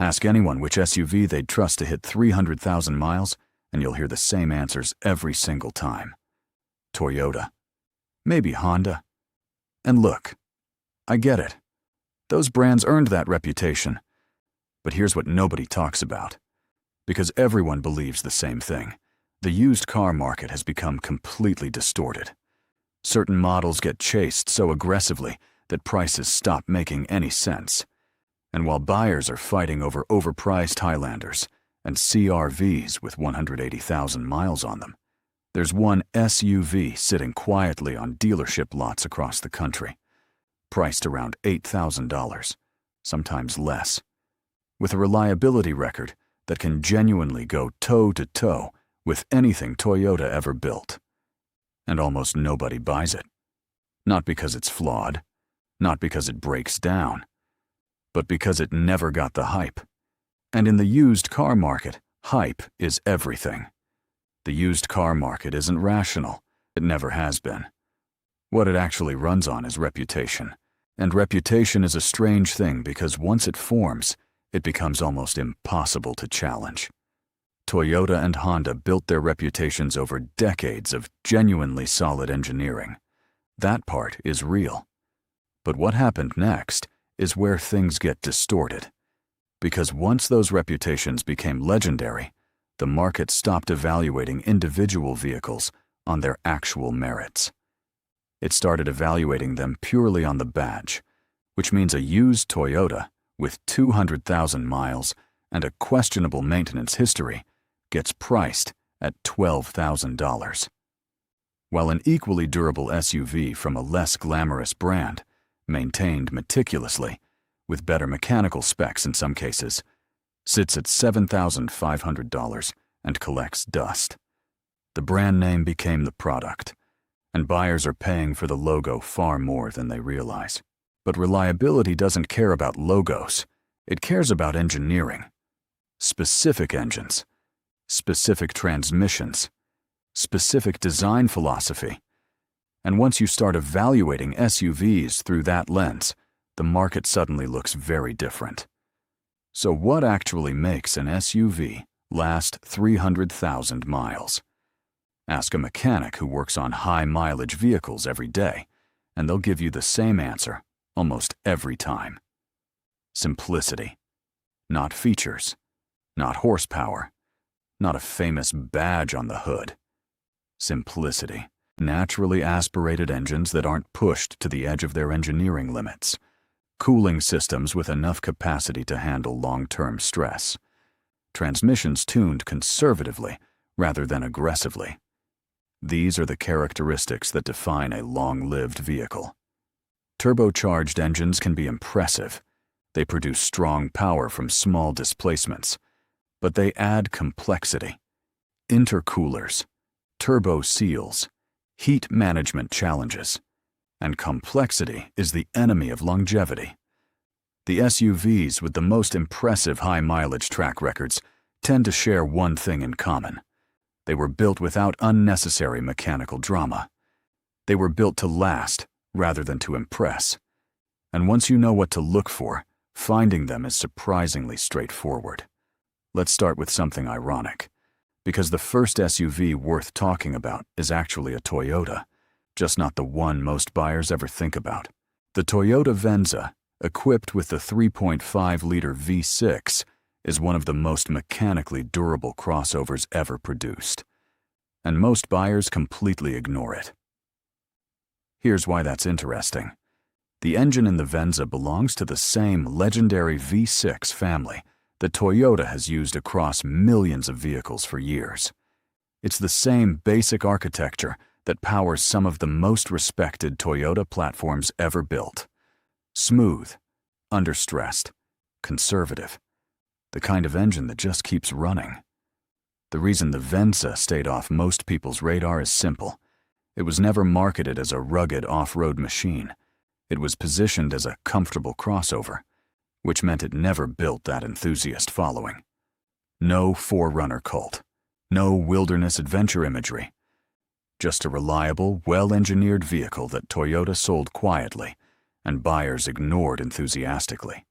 Ask anyone which SUV they'd trust to hit 300,000 miles, and you'll hear the same answers every single time. Toyota. Maybe Honda. And look, I get it. Those brands earned that reputation. But here's what nobody talks about. Because everyone believes the same thing. The used car market has become completely distorted. Certain models get chased so aggressively that prices stop making any sense. And while buyers are fighting over overpriced Highlanders and CR-Vs with 180,000 miles on them, there's one SUV sitting quietly on dealership lots across the country, priced around $8,000, sometimes less, with a reliability record that can genuinely go toe-to-toe with anything Toyota ever built. And almost nobody buys it. Not because it's flawed, not because it breaks down, but because it never got the hype. And in the used car market, hype is everything. The used car market isn't rational. It never has been. What it actually runs on is reputation. And reputation is a strange thing because once it forms, it becomes almost impossible to challenge. Toyota and Honda built their reputations over decades of genuinely solid engineering. That part is real. But what happened next is where things get distorted. Because once those reputations became legendary, the market stopped evaluating individual vehicles on their actual merits. It started evaluating them purely on the badge, which means a used Toyota with 200,000 miles and a questionable maintenance history gets priced at $12,000. While an equally durable SUV from a less glamorous brand, maintained meticulously, with better mechanical specs in some cases, sits at $7,500 and collects dust. The brand name became the product, and buyers are paying for the logo far more than they realize. But reliability doesn't care about logos. It cares about engineering. Specific engines, specific transmissions, specific design philosophy. And once you start evaluating SUVs through that lens, the market suddenly looks very different. So what actually makes an SUV last 300,000 miles? Ask a mechanic who works on high-mileage vehicles every day, and they'll give you the same answer almost every time. Simplicity. Not features. Not horsepower. Not a famous badge on the hood. Simplicity. Naturally aspirated engines that aren't pushed to the edge of their engineering limits. Cooling systems with enough capacity to handle long-term stress. Transmissions tuned conservatively rather than aggressively. These are the characteristics that define a long-lived vehicle. Turbocharged engines can be impressive. They produce strong power from small displacements, but they add complexity. Intercoolers, turbo seals, heat management challenges, and complexity is the enemy of longevity. The SUVs with the most impressive high-mileage track records tend to share one thing in common. They were built without unnecessary mechanical drama. They were built to last rather than to impress. And once you know what to look for, finding them is surprisingly straightforward. Let's start with something ironic, because the first SUV worth talking about is actually a Toyota, just not the one most buyers ever think about. The Toyota Venza, equipped with the 3.5-liter V6, is one of the most mechanically durable crossovers ever produced, and most buyers completely ignore it. Here's why that's interesting. The engine in the Venza belongs to the same legendary V6 family that Toyota has used across millions of vehicles for years. It's the same basic architecture that powers some of the most respected Toyota platforms ever built. Smooth, understressed, conservative. The kind of engine that just keeps running. The reason the Venza stayed off most people's radar is simple. It was never marketed as a rugged off-road machine. It was positioned as a comfortable crossover, which meant it never built that enthusiast following. No forerunner cult. No wilderness adventure imagery. Just a reliable, well-engineered vehicle that Toyota sold quietly and buyers ignored enthusiastically.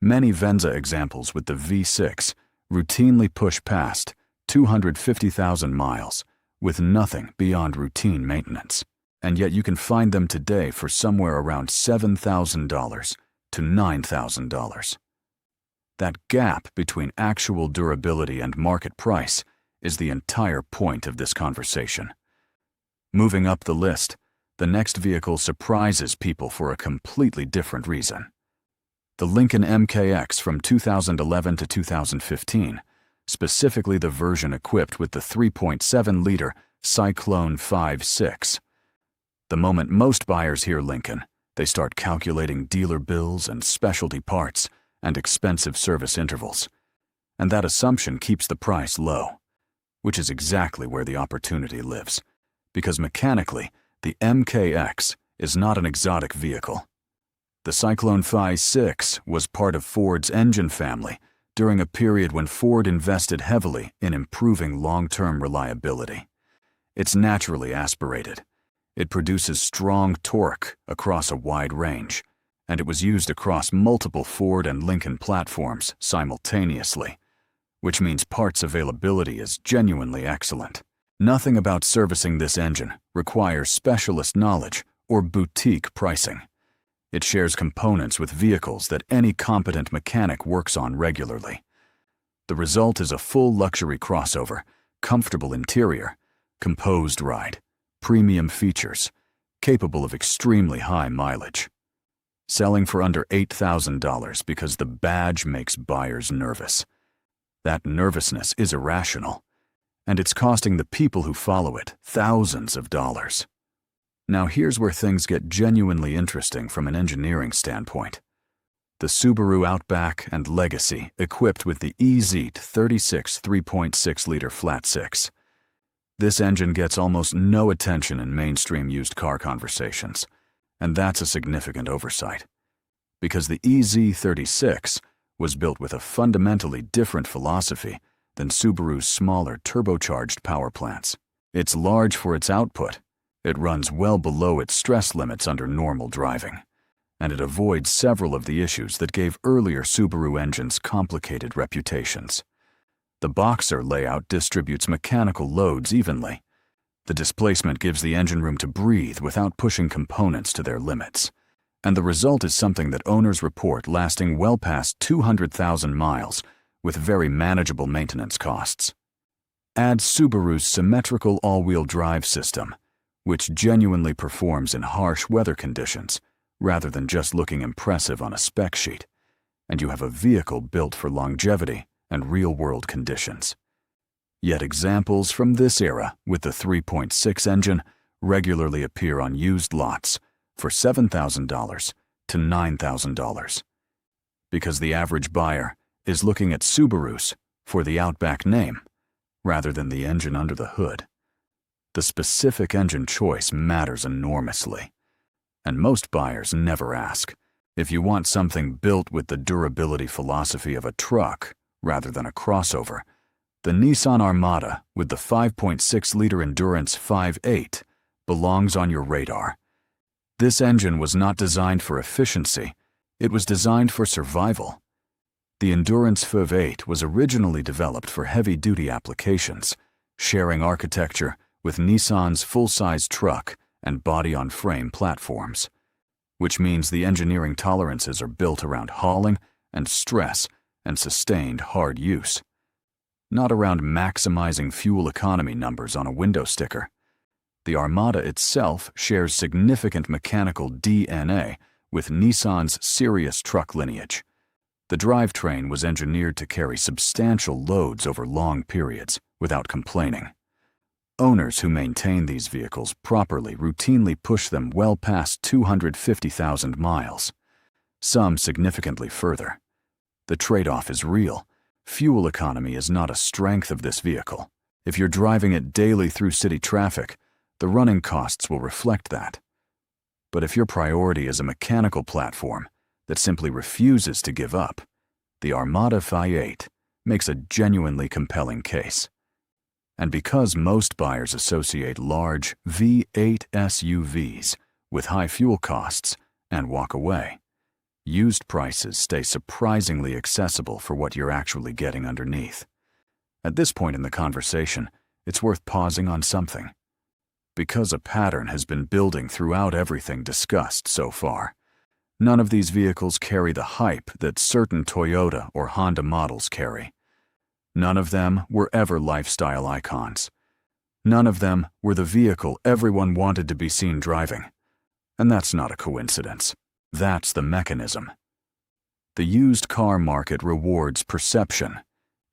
Many Venza examples with the V6 routinely push past 250,000 miles with nothing beyond routine maintenance. And yet you can find them today for somewhere around $7,000 to $9,000. That gap between actual durability and market price is the entire point of this conversation. Moving up the list, the next vehicle surprises people for a completely different reason. The Lincoln MKX from 2011 to 2015, specifically the version equipped with the 3.7-liter Cyclone V6. The moment most buyers hear Lincoln, they start calculating dealer bills and specialty parts and expensive service intervals. And that assumption keeps the price low, which is exactly where the opportunity lives, because mechanically, the MKX is not an exotic vehicle. The Cyclone V6 was part of Ford's engine family during a period when Ford invested heavily in improving long-term reliability. It's naturally aspirated. It produces strong torque across a wide range, and it was used across multiple Ford and Lincoln platforms simultaneously, which means parts availability is genuinely excellent. Nothing about servicing this engine requires specialist knowledge or boutique pricing. It shares components with vehicles that any competent mechanic works on regularly. The result is a full luxury crossover, comfortable interior, composed ride, premium features, capable of extremely high mileage. Selling for under $8,000 because the badge makes buyers nervous. That nervousness is irrational, and it's costing the people who follow it thousands of dollars. Now here's where things get genuinely interesting from an engineering standpoint. The Subaru Outback and Legacy equipped with the EZ36 3.6-liter flat-six. This engine gets almost no attention in mainstream used car conversations, and that's a significant oversight, because the EZ36 was built with a fundamentally different philosophy than Subaru's smaller turbocharged power plants. It's large for its output, it runs well below its stress limits under normal driving, and it avoids several of the issues that gave earlier Subaru engines complicated reputations. The boxer layout distributes mechanical loads evenly. The displacement gives the engine room to breathe without pushing components to their limits, and the result is something that owners report lasting well past 200,000 miles with very manageable maintenance costs. Add Subaru's symmetrical all-wheel drive system, which genuinely performs in harsh weather conditions rather than just looking impressive on a spec sheet, and you have a vehicle built for longevity and real-world conditions. Yet examples from this era with the 3.6 engine regularly appear on used lots for $7,000 to $9,000, because the average buyer is looking at Subarus for the Outback name rather than the engine under the hood. The specific engine choice matters enormously, and most buyers never ask. If you want something built with the durability philosophy of a truck rather than a crossover, the Nissan Armada with the 5.6-liter Endurance 5.8 belongs on your radar. This engine was not designed for efficiency, it was designed for survival. The Endurance 5.8 was originally developed for heavy-duty applications, sharing architecture with Nissan's full-size truck and body-on-frame platforms, which means the engineering tolerances are built around hauling and stress and sustained hard use, not around maximizing fuel economy numbers on a window sticker. The Armada itself shares significant mechanical DNA with Nissan's serious truck lineage. The drivetrain was engineered to carry substantial loads over long periods without complaining. Owners who maintain these vehicles properly routinely push them well past 250,000 miles, some significantly further. The trade-off is real. Fuel economy is not a strength of this vehicle. If you're driving it daily through city traffic, the running costs will reflect that. But if your priority is a mechanical platform that simply refuses to give up, the Armada 5.8 makes a genuinely compelling case. And because most buyers associate large V8 SUVs with high fuel costs and walk away, Used prices stay surprisingly accessible for what you're actually getting underneath. At this point in the conversation, it's worth pausing on something. Because a pattern has been building throughout everything discussed so far, none of these vehicles carry the hype that certain Toyota or Honda models carry. None of them were ever lifestyle icons. None of them were the vehicle everyone wanted to be seen driving. And that's not a coincidence. That's the mechanism. The used car market rewards perception.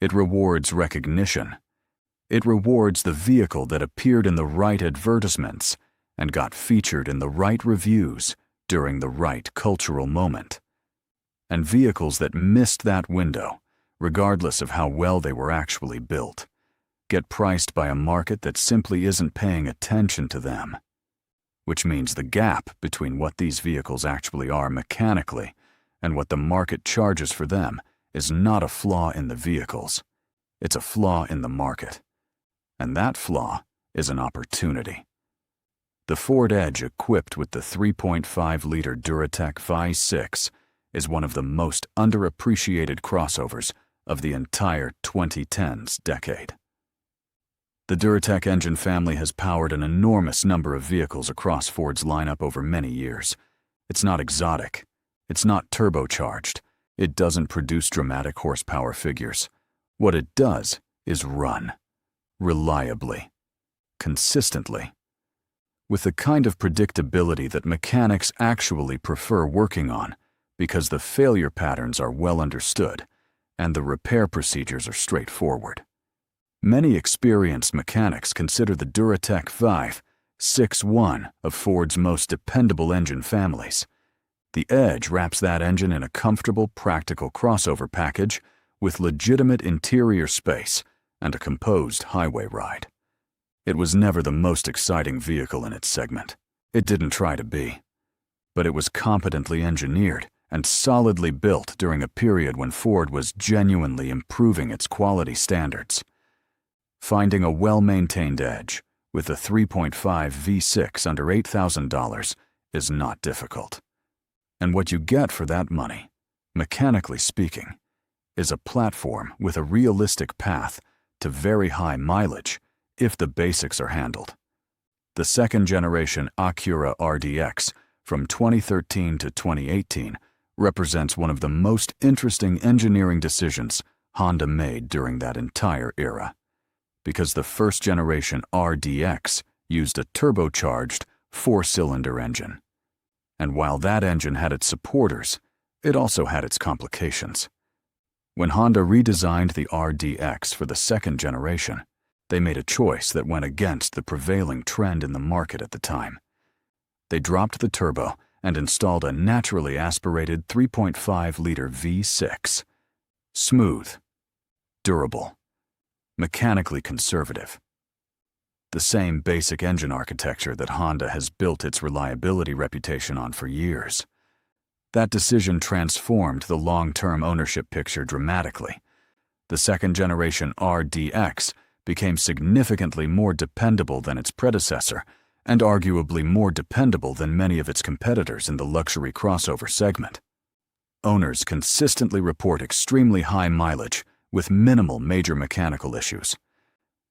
It rewards recognition. It rewards the vehicle that appeared in the right advertisements and got featured in the right reviews during the right cultural moment. And vehicles that missed that window, regardless of how well they were actually built, get priced by a market that simply isn't paying attention to them. Which means the gap between what these vehicles actually are mechanically and what the market charges for them is not a flaw in the vehicles. It's a flaw in the market. And that flaw is an opportunity. The Ford Edge equipped with the 3.5-liter Duratec V6 is one of the most underappreciated crossovers of the entire 2010s decade. The Duratec engine family has powered an enormous number of vehicles across Ford's lineup over many years. It's not exotic. It's not turbocharged. It doesn't produce dramatic horsepower figures. What it does is run. Reliably. Consistently. With the kind of predictability that mechanics actually prefer working on because the failure patterns are well understood and the repair procedures are straightforward. Many experienced mechanics consider the Duratec V6 one of Ford's most dependable engine families. The Edge wraps that engine in a comfortable, practical crossover package with legitimate interior space and a composed highway ride. It was never the most exciting vehicle in its segment. It didn't try to be. But it was competently engineered and solidly built during a period when Ford was genuinely improving its quality standards. Finding a well-maintained Edge with a 3.5 V6 under $8,000 is not difficult. And what you get for that money, mechanically speaking, is a platform with a realistic path to very high mileage if the basics are handled. The second-generation Acura RDX from 2013 to 2018 represents one of the most interesting engineering decisions Honda made during that entire era, because the first-generation RDX used a turbocharged four-cylinder engine. And while that engine had its supporters, it also had its complications. When Honda redesigned the RDX for the second generation, they made a choice that went against the prevailing trend in the market at the time. They dropped the turbo and installed a naturally aspirated 3.5-liter V6. Smooth, durable, mechanically conservative. The same basic engine architecture that Honda has built its reliability reputation on for years. That decision transformed the long-term ownership picture dramatically. The second-generation RDX became significantly more dependable than its predecessor, and arguably more dependable than many of its competitors in the luxury crossover segment. Owners consistently report extremely high mileage with minimal major mechanical issues.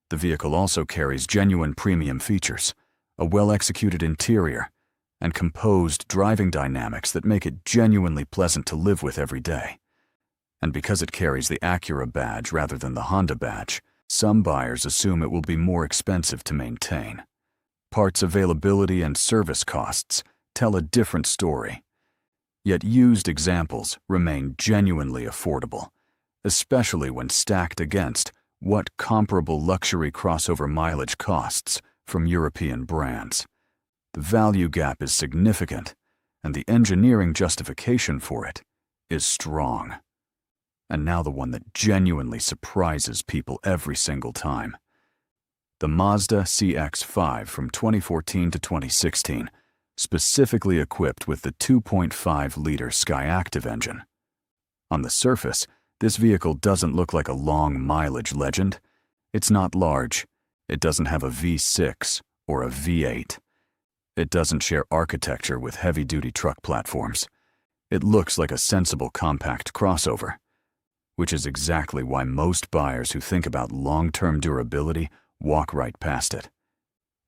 The vehicle also carries genuine premium features, a well-executed interior, and composed driving dynamics that make it genuinely pleasant to live with every day. And because it carries the Acura badge rather than the Honda badge, some buyers assume it will be more expensive to maintain. Parts availability and service costs tell a different story. Yet used examples remain genuinely affordable, especially when stacked against what comparable luxury crossover mileage costs from European brands. The value gap is significant, and the engineering justification for it is strong. And now the one that genuinely surprises people every single time. The Mazda CX-5 from 2014 to 2016, specifically equipped with the 2.5-liter Skyactiv engine. On the surface, this vehicle doesn't look like a long mileage legend. It's not large. It doesn't have a V6 or a V8. It doesn't share architecture with heavy-duty truck platforms. It looks like a sensible compact crossover, which is exactly why most buyers who think about long-term durability walk right past it.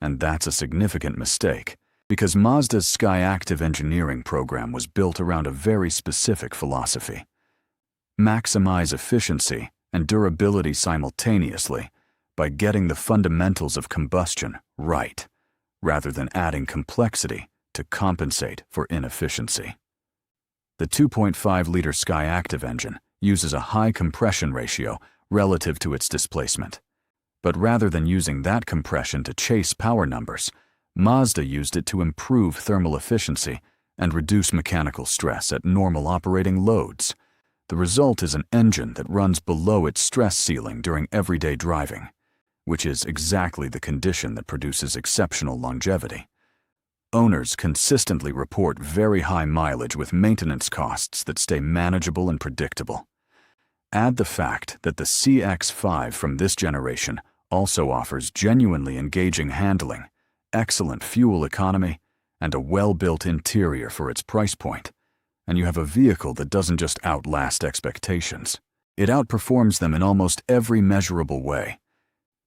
And that's a significant mistake, because Mazda's Skyactiv engineering program was built around a very specific philosophy. Maximize efficiency and durability simultaneously by getting the fundamentals of combustion right, rather than adding complexity to compensate for inefficiency. The 2.5-liter Skyactiv engine uses a high compression ratio relative to its displacement. But rather than using that compression to chase power numbers, Mazda used it to improve thermal efficiency and reduce mechanical stress at normal operating loads. The result is an engine that runs below its stress ceiling during everyday driving, which is exactly the condition that produces exceptional longevity. Owners consistently report very high mileage with maintenance costs that stay manageable and predictable. Add the fact that the CX-5 from this generation also offers genuinely engaging handling, excellent fuel economy, and a well-built interior for its price point, and you have a vehicle that doesn't just outlast expectations. It outperforms them in almost every measurable way.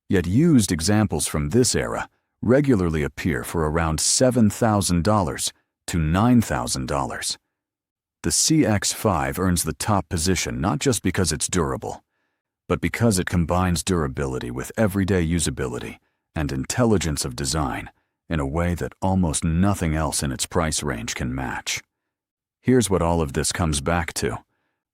Yet used examples from this era regularly appear for around $7,000 to $9,000. The CX-5 earns the top position not just because it's durable, but because it combines durability with everyday usability and intelligence of design in a way that almost nothing else in its price range can match. Here's what all of this comes back to.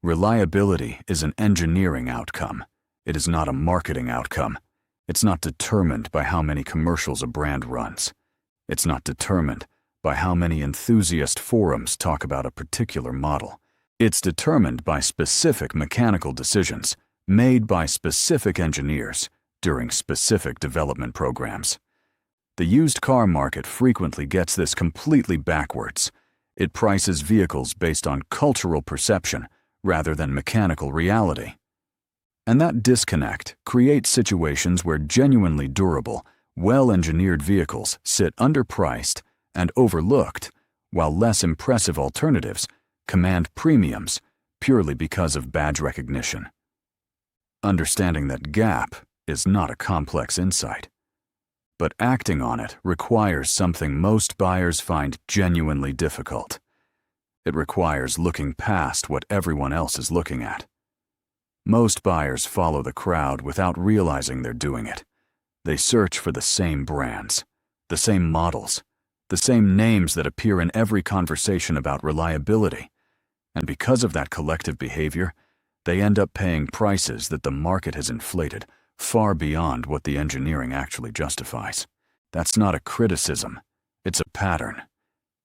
Reliability is an engineering outcome. It is not a marketing outcome. It's not determined by how many commercials a brand runs. It's not determined by how many enthusiast forums talk about a particular model. It's determined by specific mechanical decisions made by specific engineers during specific development programs. The used car market frequently gets this completely backwards. It prices vehicles based on cultural perception rather than mechanical reality. And that disconnect creates situations where genuinely durable, well-engineered vehicles sit underpriced and overlooked, while less impressive alternatives command premiums purely because of badge recognition. Understanding that gap is not a complex insight, but acting on it requires something most buyers find genuinely difficult. It requires looking past what everyone else is looking at. Most buyers follow the crowd without realizing they're doing it. They search for the same brands, the same models, the same names that appear in every conversation about reliability. And because of that collective behavior, they end up paying prices that the market has inflated far beyond what the engineering actually justifies. That's not a criticism, it's a pattern.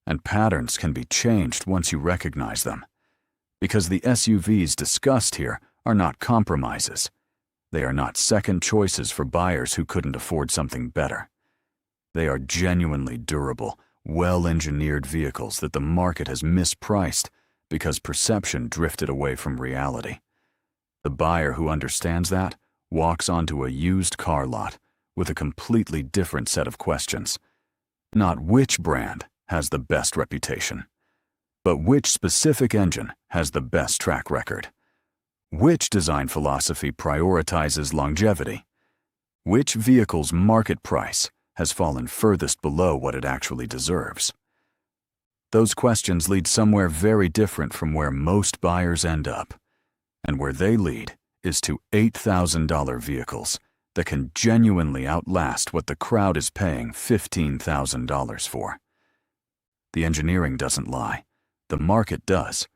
And patterns can be changed once you recognize them. Because the SUVs discussed here are not compromises. They are not second choices for buyers who couldn't afford something better. They are genuinely durable, well-engineered vehicles that the market has mispriced because perception drifted away from reality. The buyer who understands that walks onto a used car lot with a completely different set of questions. Not which brand has the best reputation, but which specific engine has the best track record. Which design philosophy prioritizes longevity? Which vehicle's market price has fallen furthest below what it actually deserves? Those questions lead somewhere very different from where most buyers end up. And where they lead is to $8,000 vehicles that can genuinely outlast what the crowd is paying $15,000 for. The engineering doesn't lie. The market does.